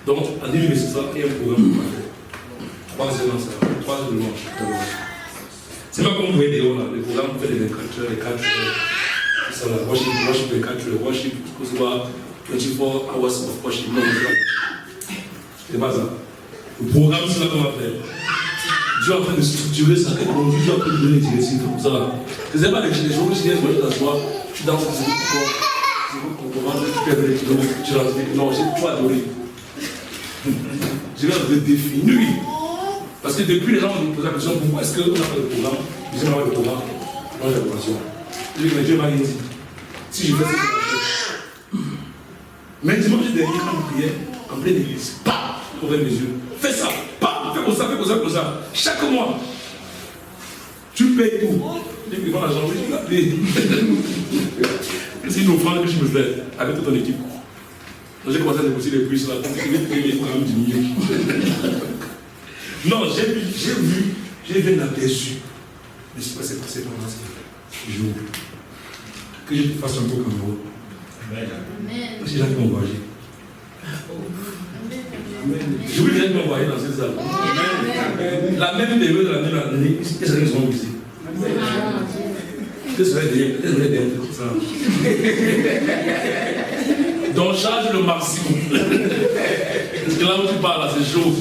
Donc, en 2026, il y a un programme pour parler. 3 éléments. C'est pas comme vous voyez des le programme fait les 24 heures, les 4 heures. C'est ça, worship les 4 heures, worship, parce que 24 hours of worship. Non, c'est pas ça. Le programme, c'est là qu'on va faire. Dieu est en train de structurer ça. Dieu est en train de donner des directives comme ça. Ce n'est pas les choses où je viens de t'asseoir, tu danses, tu commences, tu perds les kilos, tu danses. Non, tu vas adorer. Je vais te définir. Parce que depuis les gens me posent la question, pourquoi est-ce qu'on a fait le programme? Ils ont fait le programme, moi j'ai la passion. Je dis, mais Dieu m'a rien dit. Si je fais ça, je fais. Mais dimanche dernier, quand on priait, en pleine église, pas, ouvre mes yeux, fais ça, pas, fais comme ça, fais comme ça, comme ça. Chaque mois, tu payes tout. Je dis, prends l'argent, je vais payer. C'est une offrande que je me fais avec toute ton équipe. Donc j'ai commencé à négocier les prix sur la tête, je vais payer les programmes diminuer. Non, j'ai vu un aperçu. Mais c'est pas c'est passé pendant ce jour. Que je te fasse un peu comme vous. Parce que j'ai gens qui m'ont envoyé. Je veux dire qu'ils m'ont envoyé dans cette salle. La même période de la même année, qu'est-ce qu'ils ont visé? Qu'est-ce que c'est derrière ça? Donc charge le maximum. Parce que là où tu parles, là, c'est chaud.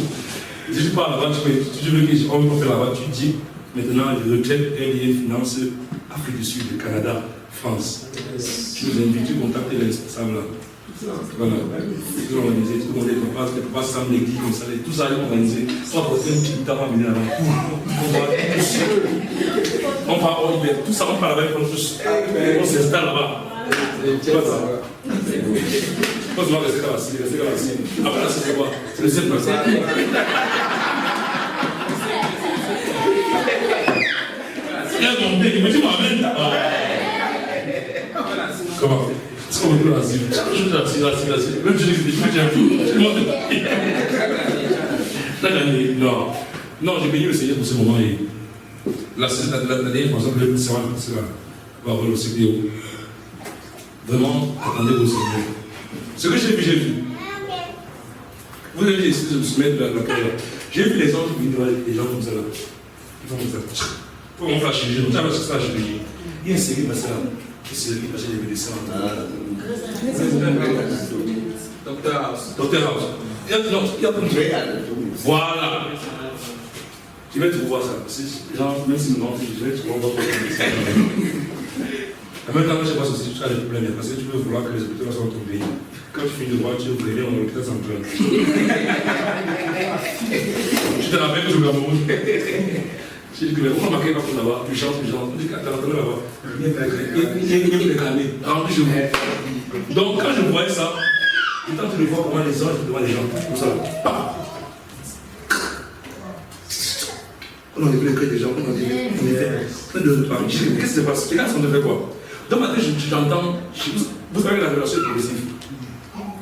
Si tu parles là-bas, tu veux qu'on fait là-bas, tu dis maintenant je retraite RDN Finance, Afrique du Sud, Canada, France. Tu nous invites, tu contactes les responsables là. Voilà. Ils ont organisé, tout le monde est pas Sam l'église comme ça, tout ça est organisé. On va porter un petit temps à venir là-bas. On va en hiver, tout ça on part là-bas, on s'installe là-bas. C'est pas ça. Moi, je vais rester dans la cible, Après la cible, c'est quoi? C'est le 7 personnes. Frère, mon père, il me dit, m'amène. Comment? C'est comme un peu la cible. Chaque jour, la cible. Même si je dis que j'ai un peu. T'as gagné? Non, j'ai béni le Seigneur pour ce moment. Et la dernière fois, le Seigneur va avoir le CPO. Vraiment, attendez au Seigneur. Ce que j'ai vu. Vous avez essayé de se mettre la caméra. J'ai vu les gens qui viennent devant les gens comme ça là. Ils font comme ça. Pour mon flash, je ne sais pas si il y a un série passé là. Une série passée des médecins. Dr. House. Dr. House. Non, il y a comme voilà. Je vais te voir ça. Genre, même si non, je vais te voir. En même temps, je ne sais pas si tu as des problèmes, parce que tu veux vouloir que les hôpitaux soient dans ton pays. Quand tu finis de voir, tu veux venir dans l'hôpital central. Tu te rappelles que je vais à Cameroun. Je dis que mais pourquoi marquer pas pour là-bas, tu chantes, on dit qu'à là-bas. Il y a les canets, remplis chez vous. Donc quand je voyais ça, je tente de voir comment les anges devant les gens, comme ça. On a vu les cris des gens, on a dit, qu'est-ce qui se passe? Les gars sont de fait quoi? Dans ma tête, j'entends, vous savez la relation progressive.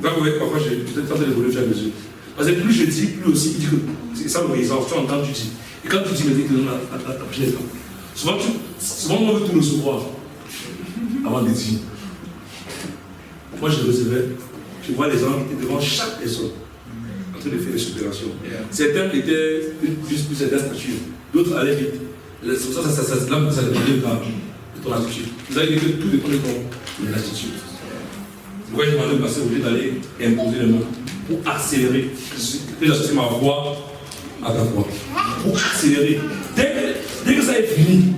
Là, vous voyez, parfois, j'ai peut-être tenté d'évoluer au fur et à mesure. Parce que plus je dis, plus aussi, il dit que c'est ça l'obéissance, tu entends, tu dis. Et quand tu dis, mais tu donnes la prochaine étape. Souvent, on veut tout recevoir avant de dire. Moi, je recevais, je vois les gens qui étaient devant chaque personne en train de faire des opérations. Certains étaient juste plus certaines statures, d'autres allaient vite. Là, ça dépendait de ton attitude. Vous avez dit que tout dépend de ton attitude. Pourquoi j'ai demandé de passer au lieu d'aller imposer les mots pour accélérer, que j'associe ma voix à ta voix. Pour accélérer. Dès que ça est fini,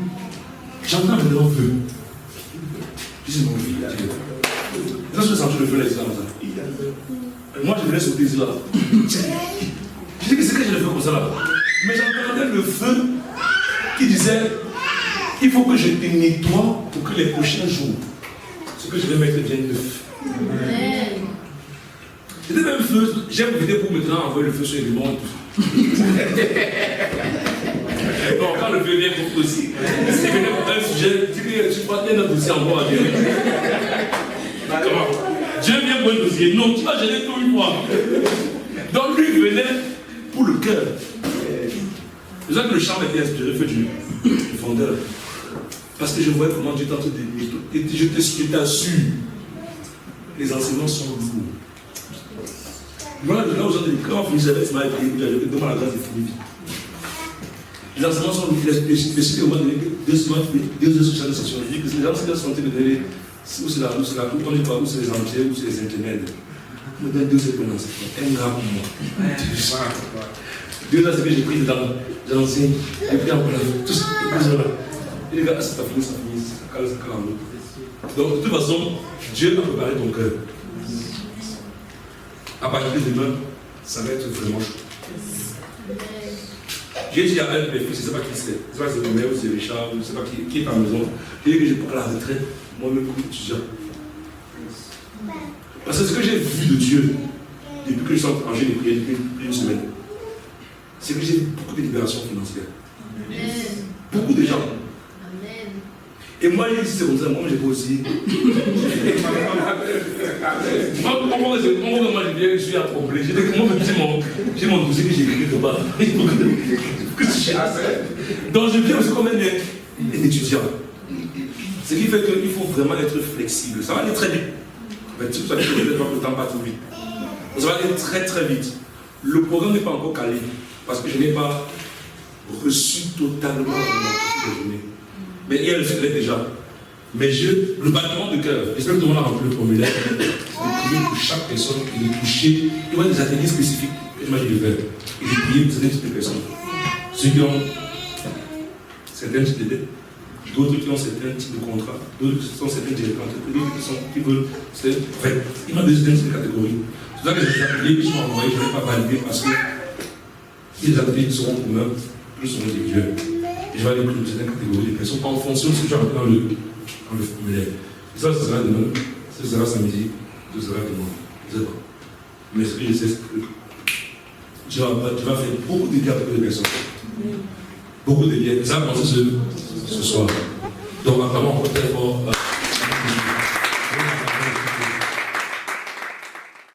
j'entends maintenant le feu. Je dis non, quand je sens le feu là, c'est comme ça. Moi, je voulais sauter là. Je dis que c'est que je le fais comme ça là. Mais j'entendais le feu qui disait il faut que je te nettoie pour que les prochains jours, ce que je vais mettre vienne neuf. C'était même feu, j'ai profité pour maintenant envoyer le feu sur les mondes. Non, quand le feu vient pour aussi, c'est venu pour un sujet, dis que tu crois qu'il y a un dossier encore à gérer. Comment? Dieu vient pour un dossier, non, tu vas gérer tout une fois. Donc lui venait pour le cœur. C'est ça que le chant était inspiré, feu du fondeur. Parce que je voyais comment Dieu tente de et je t'assure, les enseignements sont lourds. Voilà, là aujourd'hui, quand on finit avec ce matin, je demande la grâce de finir. Les enseignements sont lourds. Les cités au moins donné 2 semaines, 2 heures sur chaque session. Je dis que les gens sont en train de donner, où c'est la route, on n'est pas où c'est les entiers, où c'est les intermèdes. On me donne 2 heures pour l'enseignement. Un grave pour moi. 2 heures, c'est que j'ai pris dedans. J'enseigne, j'ai pris en place. Tout ça, et les gars, ça finit, ça cale en l'autre. Donc, de toute façon, Dieu a préparé ton cœur. À partir de demain, ça va être vraiment chaud. J'ai dit à un de mes fils, je ne sais pas qui c'est. Je ne sais pas si c'est le maire ou c'est Richard, je ne sais pas qui est à la maison. J'ai dit que je prends la retraite, moi-même comme étudiant. Parce que ce que j'ai vu de Dieu, depuis que je suis en train de prier depuis une semaine, c'est que j'ai vu beaucoup de libération financière. Beaucoup de gens. Et moi, j'ai dit, c'est comme ça, moi, j'ai pas aussi. Moi, je suis accompli. J'ai mon dossier que j'ai écrit là-bas. Donc, je viens aussi comme un étudiant. Ce qui fait qu'il faut vraiment être flexible. Ça va aller très vite. Mais tu sais, le temps pas trop vite. Ça va aller très très vite. Le programme n'est pas encore calé. Parce que je n'ai pas reçu totalement la journée. Mais il y a le secret déjà. Mais le bâtiment de cœur, j'espère que tout le monde a rempli le formulaire, c'est de prier pour chaque personne et de toucher. Il y a des ateliers spécifiques que je m'agis de faire. Et de prier pour certains types de personnes. Ceux qui ont certains types de dettes, d'autres qui ont certains types de contrats, d'autres qui sont certains directeurs d'entreprise, qui veulent. Enfin, il y a des catégories. C'est pour ça que les ateliers qui sont envoyés, je ne vais pas valider parce que les ateliers qui seront communs, plus seront individuels. Et je vais aller plus de certaines catégories de personnes en fonction de ce que tu as dans le formulaire. Et ça sera demain, ça sera samedi, ça sera demain. Je ne sais pas. Mais ce que je sais, c'est que tu vas faire beaucoup de bien pour les personnes. Beaucoup de bien. Et ça va commencer ce soir. Donc, apparemment, on peut faire